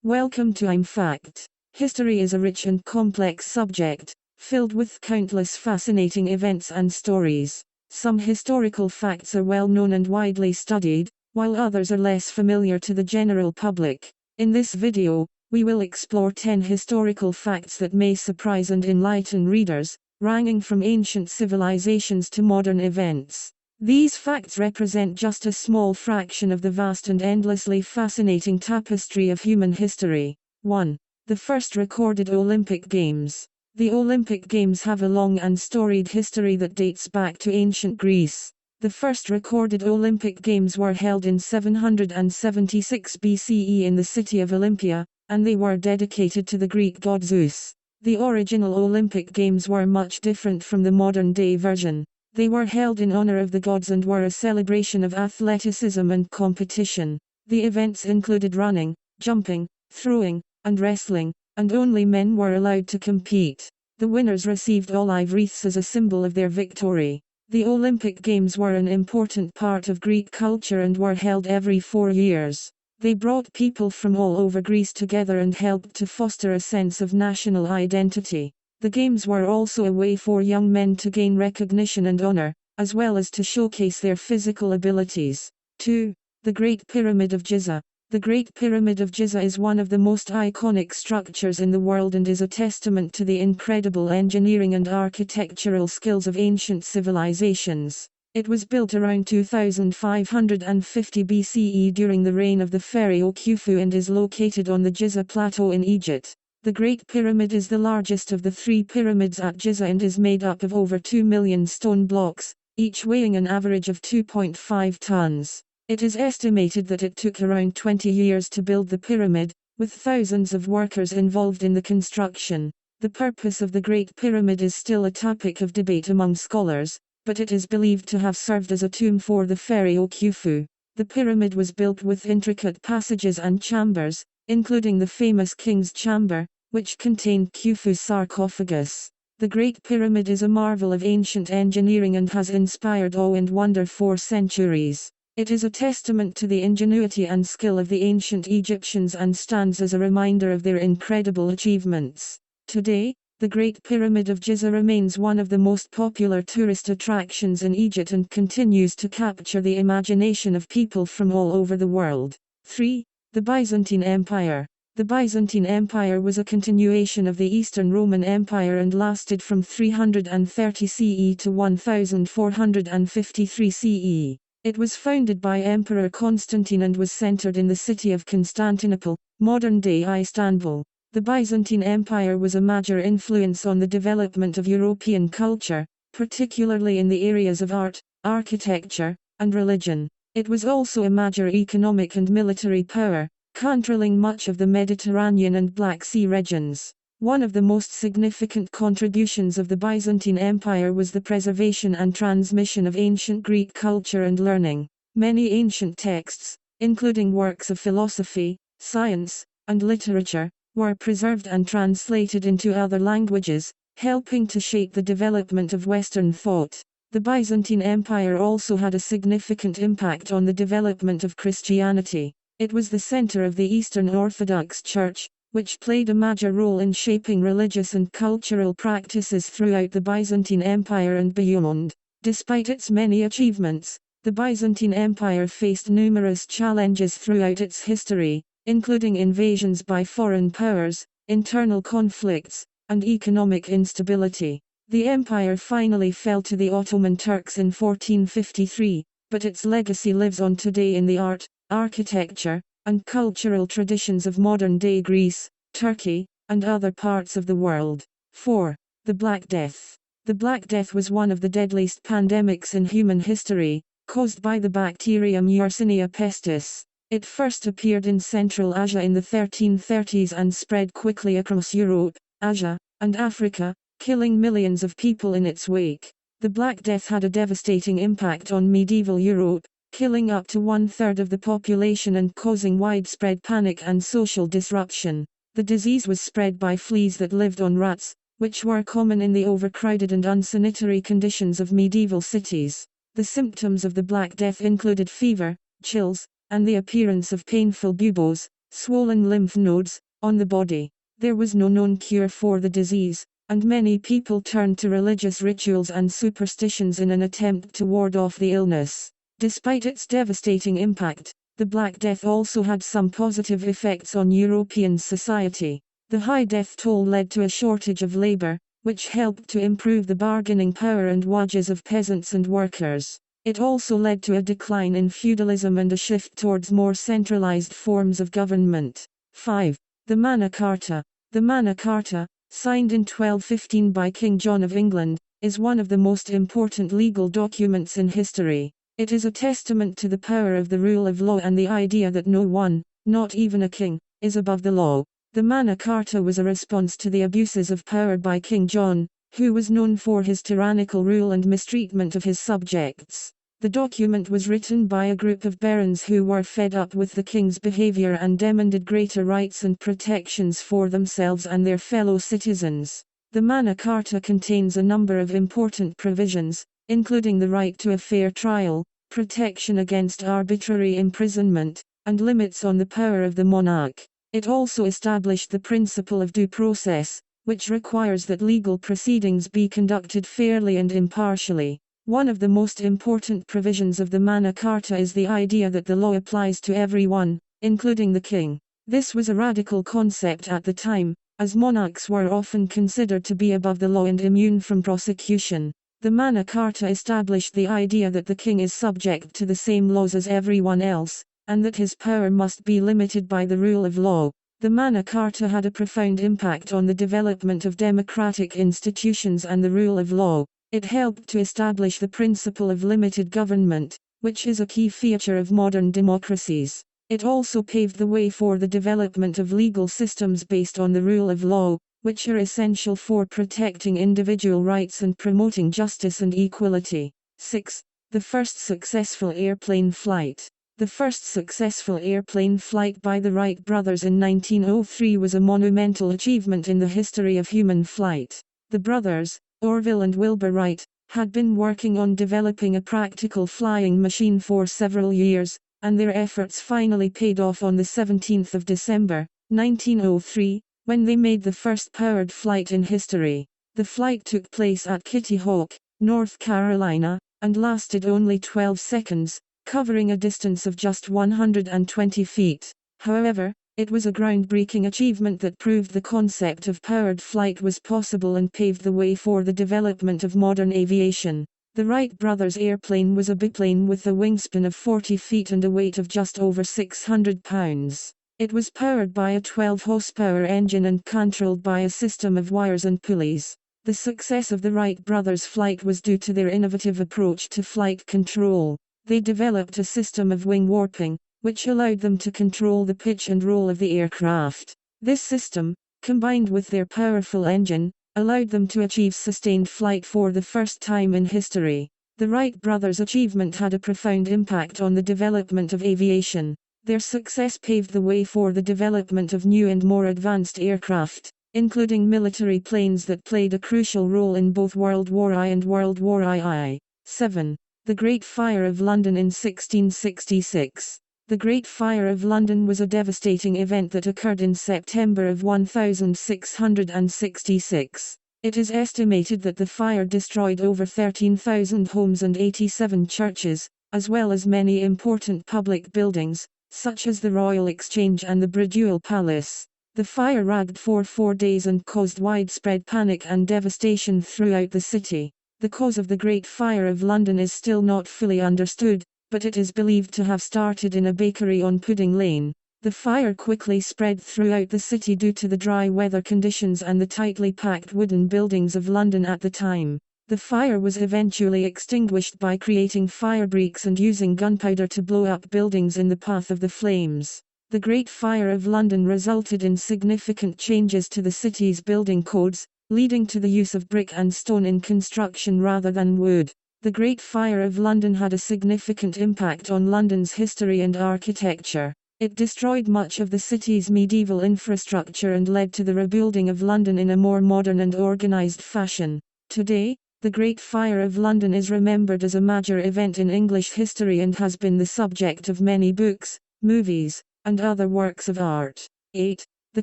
Welcome to I'm Fact. History is a rich and complex subject, filled with countless fascinating events and stories. Some historical facts are well known and widely studied, while others are less familiar to the general public. In this video, we will explore 10 historical facts that may surprise and enlighten readers, ranging from ancient civilizations to modern events. These facts represent just a small fraction of the vast and endlessly fascinating tapestry of human history. 1. The first recorded Olympic Games. The Olympic Games have a long and storied history that dates back to ancient Greece. The first recorded Olympic Games were held in 776 BCE in the city of Olympia, and they were dedicated to the Greek god Zeus. The original Olympic Games were much different from the modern-day version. They were held in honor of the gods and were a celebration of athleticism and competition. The events included running, jumping, throwing, and wrestling, and only men were allowed to compete. The winners received olive wreaths as a symbol of their victory. The Olympic Games were an important part of Greek culture and were held every 4 years. They brought people from all over Greece together and helped to foster a sense of national identity. The games were also a way for young men to gain recognition and honor, as well as to showcase their physical abilities. 2. The Great Pyramid of Giza. The Great Pyramid of Giza is one of the most iconic structures in the world and is a testament to the incredible engineering and architectural skills of ancient civilizations. It was built around 2550 BCE during the reign of the pharaoh Khufu and is located on the Giza Plateau in Egypt. The Great Pyramid is the largest of the 3 pyramids at Giza and is made up of over 2 million stone blocks, each weighing an average of 2.5 tons. It is estimated that it took around 20 years to build the pyramid, with thousands of workers involved in the construction. The purpose of the Great Pyramid is still a topic of debate among scholars, but it is believed to have served as a tomb for the pharaoh Khufu. The pyramid was built with intricate passages and chambers, including the famous King's Chamber, which contained Khufu's sarcophagus. The Great Pyramid is a marvel of ancient engineering and has inspired awe and wonder for centuries. It is a testament to the ingenuity and skill of the ancient Egyptians and stands as a reminder of their incredible achievements. Today, the Great Pyramid of Giza remains one of the most popular tourist attractions in Egypt and continues to capture the imagination of people from all over the world. 3. The Byzantine Empire. The Byzantine Empire was a continuation of the Eastern Roman Empire and lasted from 330 CE to 1453 CE. It was founded by Emperor Constantine and was centered in the city of Constantinople, modern-day Istanbul. The Byzantine Empire was a major influence on the development of European culture, particularly in the areas of art, architecture, and religion. It was also a major economic and military power, controlling much of the Mediterranean and Black Sea regions. One of the most significant contributions of the Byzantine Empire was the preservation and transmission of ancient Greek culture and learning. Many ancient texts, including works of philosophy, science, and literature, were preserved and translated into other languages, helping to shape the development of Western thought. The Byzantine Empire also had a significant impact on the development of Christianity. It was the center of the Eastern Orthodox Church, which played a major role in shaping religious and cultural practices throughout the Byzantine Empire and beyond. Despite its many achievements, the Byzantine Empire faced numerous challenges throughout its history, including invasions by foreign powers, internal conflicts, and economic instability. The empire finally fell to the Ottoman Turks in 1453, but its legacy lives on today in the art, architecture, and cultural traditions of modern-day Greece, Turkey, and other parts of the world. 4. The Black Death. The Black Death was one of the deadliest pandemics in human history, caused by the bacterium Yersinia pestis. It first appeared in Central Asia in the 1330s and spread quickly across Europe, Asia, and Africa, killing millions of people in its wake. The Black Death had a devastating impact on medieval Europe, killing up to 1/3 of the population and causing widespread panic and social disruption. The disease was spread by fleas that lived on rats, which were common in the overcrowded and unsanitary conditions of medieval cities. The symptoms of the Black Death included fever, chills, and the appearance of painful buboes, swollen lymph nodes, on the body. There was no known cure for the disease, and many people turned to religious rituals and superstitions in an attempt to ward off the illness. Despite its devastating impact, the Black Death also had some positive effects on European society. The high death toll led to a shortage of labor, which helped to improve the bargaining power and wages of peasants and workers. It also led to a decline in feudalism and a shift towards more centralized forms of government. 5. The Magna Carta. The Magna Carta, signed in 1215 by King John of England, is one of the most important legal documents in history. It is a testament to the power of the rule of law and the idea that no one, not even a king, is above the law. The Magna Carta was a response to the abuses of power by King John, who was known for his tyrannical rule and mistreatment of his subjects. The document was written by a group of barons who were fed up with the king's behavior and demanded greater rights and protections for themselves and their fellow citizens. The Magna Carta contains a number of important provisions, including the right to a fair trial, protection against arbitrary imprisonment, and limits on the power of the monarch. It also established the principle of due process, which requires that legal proceedings be conducted fairly and impartially. One of the most important provisions of the Magna Carta is the idea that the law applies to everyone, including the king. This was a radical concept at the time, as monarchs were often considered to be above the law and immune from prosecution. The Magna Carta established the idea that the king is subject to the same laws as everyone else, and that his power must be limited by the rule of law. The Magna Carta had a profound impact on the development of democratic institutions and the rule of law. It helped to establish the principle of limited government, which is a key feature of modern democracies. It also paved the way for the development of legal systems based on the rule of law, which are essential for protecting individual rights and promoting justice and equality. 6. The first successful airplane flight. The first successful airplane flight by the Wright brothers in 1903 was a monumental achievement in the history of human flight. The brothers, Orville and Wilbur Wright, had been working on developing a practical flying machine for several years, and their efforts finally paid off on the 17th of December, 1903, when they made the first powered flight in history. The flight took place at Kitty Hawk, North Carolina, and lasted only 12 seconds, covering a distance of just 120 feet. However, it was a groundbreaking achievement that proved the concept of powered flight was possible and paved the way for the development of modern aviation. The Wright brothers' airplane was a biplane with a wingspan of 40 feet and a weight of just over 600 pounds. It was powered by a 12-horsepower engine and controlled by a system of wires and pulleys. The success of the Wright brothers' flight was due to their innovative approach to flight control. They developed a system of wing warping, which allowed them to control the pitch and roll of the aircraft. This system, combined with their powerful engine, allowed them to achieve sustained flight for the first time in history. The Wright brothers' achievement had a profound impact on the development of aviation. Their success paved the way for the development of new and more advanced aircraft, including military planes that played a crucial role in both World War I and World War II. 7. The Great Fire of London in 1666. The Great Fire of London was a devastating event that occurred in September of 1666. It is estimated that the fire destroyed over 13,000 homes and 87 churches, as well as many important public buildings, such as the Royal Exchange and the Bridewell Palace. The fire raged for 4 days and caused widespread panic and devastation throughout the city. The cause of the Great Fire of London is still not fully understood, but it is believed to have started in a bakery on Pudding Lane. The fire quickly spread throughout the city due to the dry weather conditions and the tightly packed wooden buildings of London at the time. The fire was eventually extinguished by creating firebreaks and using gunpowder to blow up buildings in the path of the flames. The Great Fire of London resulted in significant changes to the city's building codes, leading to the use of brick and stone in construction rather than wood. The Great Fire of London had a significant impact on London's history and architecture. It destroyed much of the city's medieval infrastructure and led to the rebuilding of London in a more modern and organized fashion. Today, the Great Fire of London is remembered as a major event in English history and has been the subject of many books, movies, and other works of art. 8. The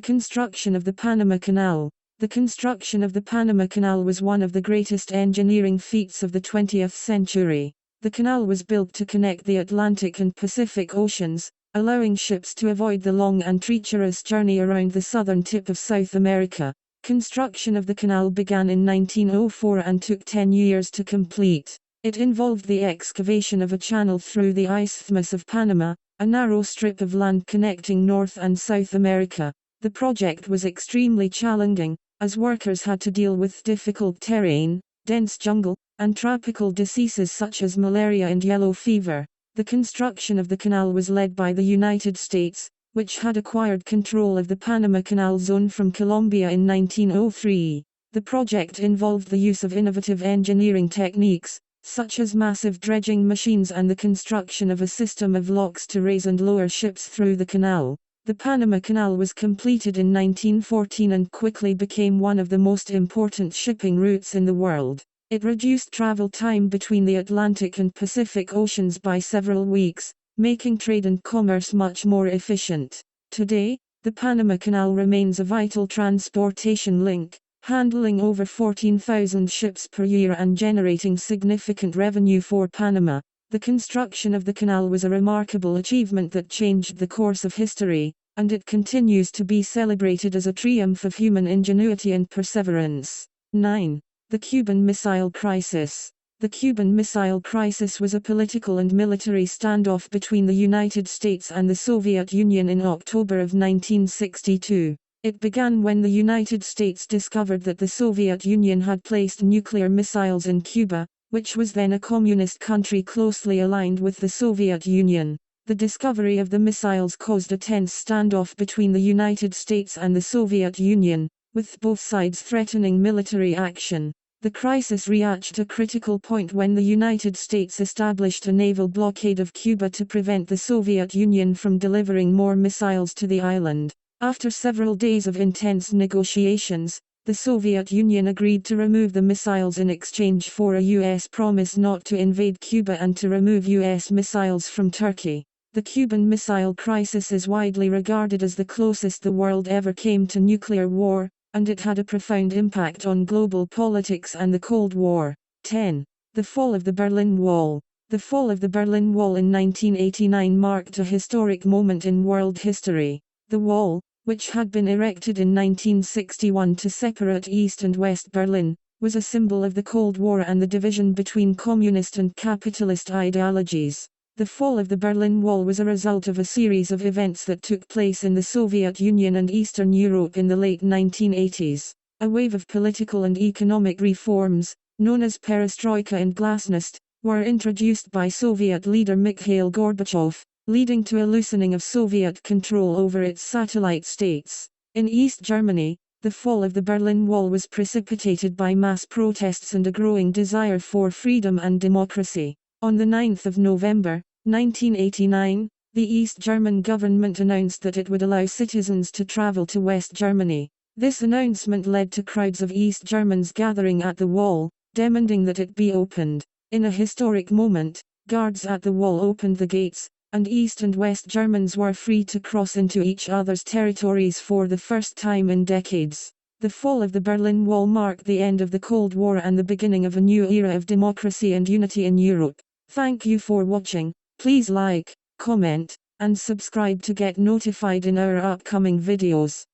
construction of the Panama Canal. The construction of the Panama Canal was one of the greatest engineering feats of the 20th century. The canal was built to connect the Atlantic and Pacific Oceans, allowing ships to avoid the long and treacherous journey around the southern tip of South America. Construction of the canal began in 1904 and took 10 years to complete. It involved the excavation of a channel through the Isthmus of Panama, a narrow strip of land connecting North and South America. The project was extremely challenging, as workers had to deal with difficult terrain, dense jungle, and tropical diseases such as malaria and yellow fever. The construction of the canal was led by the United States, which had acquired control of the Panama Canal Zone from Colombia in 1903. The project involved the use of innovative engineering techniques, such as massive dredging machines and the construction of a system of locks to raise and lower ships through the canal. The Panama Canal was completed in 1914 and quickly became one of the most important shipping routes in the world. It reduced travel time between the Atlantic and Pacific Oceans by several weeks, making trade and commerce much more efficient. Today, the Panama Canal remains a vital transportation link, handling over 14,000 ships per year and generating significant revenue for Panama. The construction of the canal was a remarkable achievement that changed the course of history, and it continues to be celebrated as a triumph of human ingenuity and perseverance. 9. The Cuban Missile Crisis. The Cuban Missile Crisis was a political and military standoff between the United States and the Soviet Union in October of 1962. It began when the United States discovered that the Soviet Union had placed nuclear missiles in Cuba, which was then a communist country closely aligned with the Soviet Union. The discovery of the missiles caused a tense standoff between the United States and the Soviet Union, with both sides threatening military action. The crisis reached a critical point when the United States established a naval blockade of Cuba to prevent the Soviet Union from delivering more missiles to the island. After several days of intense negotiations, the Soviet Union agreed to remove the missiles in exchange for a U.S. promise not to invade Cuba and to remove U.S. missiles from Turkey. The Cuban Missile Crisis is widely regarded as the closest the world ever came to nuclear war, and it had a profound impact on global politics and the Cold War. 10. The Fall of the Berlin Wall. The fall of the Berlin Wall in 1989 marked a historic moment in world history. The wall, which had been erected in 1961 to separate East and West Berlin, was a symbol of the Cold War and the division between communist and capitalist ideologies. The fall of the Berlin Wall was a result of a series of events that took place in the Soviet Union and Eastern Europe in the late 1980s. A wave of political and economic reforms, known as perestroika and glasnost, were introduced by Soviet leader Mikhail Gorbachev, leading to a loosening of Soviet control over its satellite states. In East Germany, the fall of the Berlin Wall was precipitated by mass protests and a growing desire for freedom and democracy. On the 9th of November, 1989, the East German government announced that it would allow citizens to travel to West Germany. This announcement led to crowds of East Germans gathering at the wall, demanding that it be opened. In a historic moment, guards at the wall opened the gates, and East and West Germans were free to cross into each other's territories for the first time in decades. The fall of the Berlin Wall marked the end of the Cold War and the beginning of a new era of democracy and unity in Europe. Thank you for watching. Please like, comment, and subscribe to get notified in our upcoming videos.